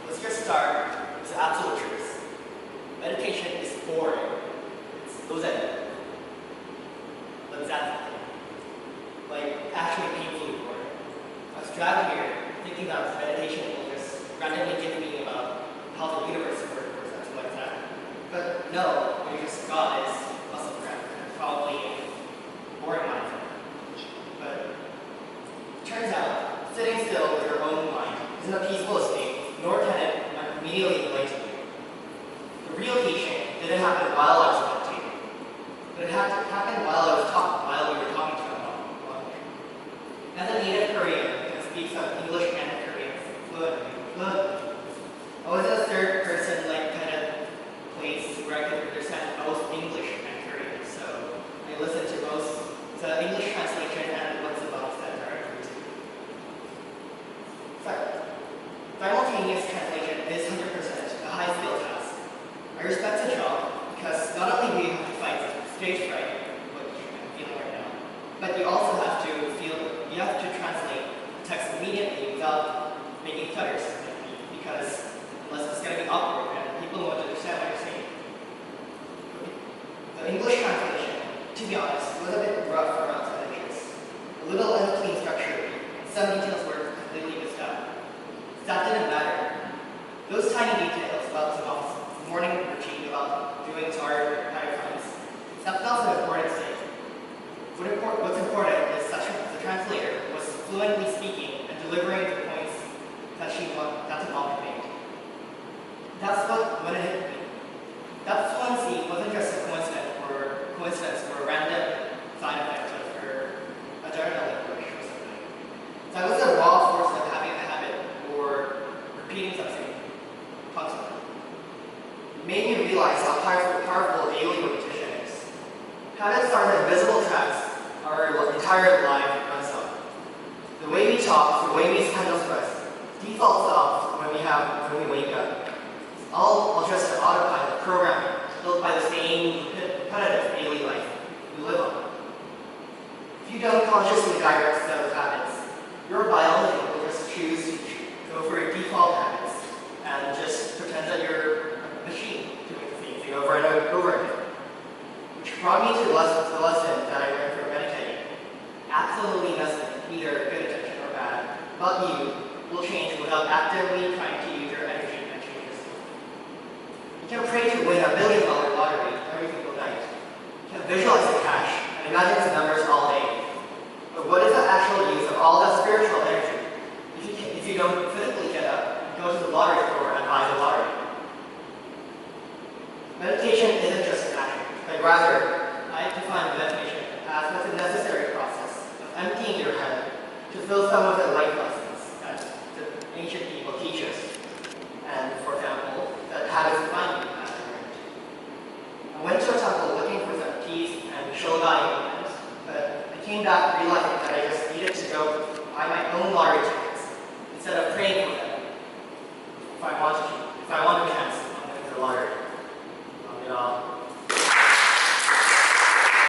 Let's just start with the absolute truth. Meditation is boring. It's losing. But that's like actually painfully boring. I was driving here thinking that meditation will just randomly give me about how the universe works or something like that. But no, what you just got is muscle cramp and probably boring mind. But it turns out sitting still with your own mind isn't a peaceful state, nor can it immediately relate to you. The real teaching didn't happen while I was meditating, but it happened while we were talking to my mom. As a native Korean who speaks English and Korean fluently, I was in a third person kind of place where I could understand both English and Korean. So I listened to both the English translation and what's the box that are agreed to. Simultaneous translation is 100% a high skill task. I respect the job because not only do you have to fight stage fright, which I'm feeling right now, but you also have to translate text immediately without making stutters, because unless it's going to be awkward and people won't understand what you're saying. The English translation, to be honest, was a bit rough around some edges. A little unclean structure, and some details were completely missed out. That didn't matter. Those tiny details about the morning routine, about doing hard times, that's not the important thing. What's important is that the translator was fluently speaking and delivering the points that the mom made. That's when it hit me. That fluency wasn't just a coincidence or a random side effect of her adrenaline rush or something. That was the raw force of having a habit or repeating something constantly. It made me realize how powerful daily repetition is. Habits are the invisible tracks our entire life runs on. The way we talk, the way we handle stress, defaults off when we wake up. It's all just an autopilot programming built by the same repetitive daily life we live on. If you don't consciously direct those habits, your biology will just choose to go for your default habits and just pretend that you're a machine doing the same thing over and over again. Which brought me to the lesson that I learned from meditating. Absolutely nothing, either good intention or bad, about you will change without actively trying to use your energy and change yourself. You can pray to win $1 billion lottery every single night. You can visualize the cash and imagine the numbers all day. But what is the actual use of all that spiritual energy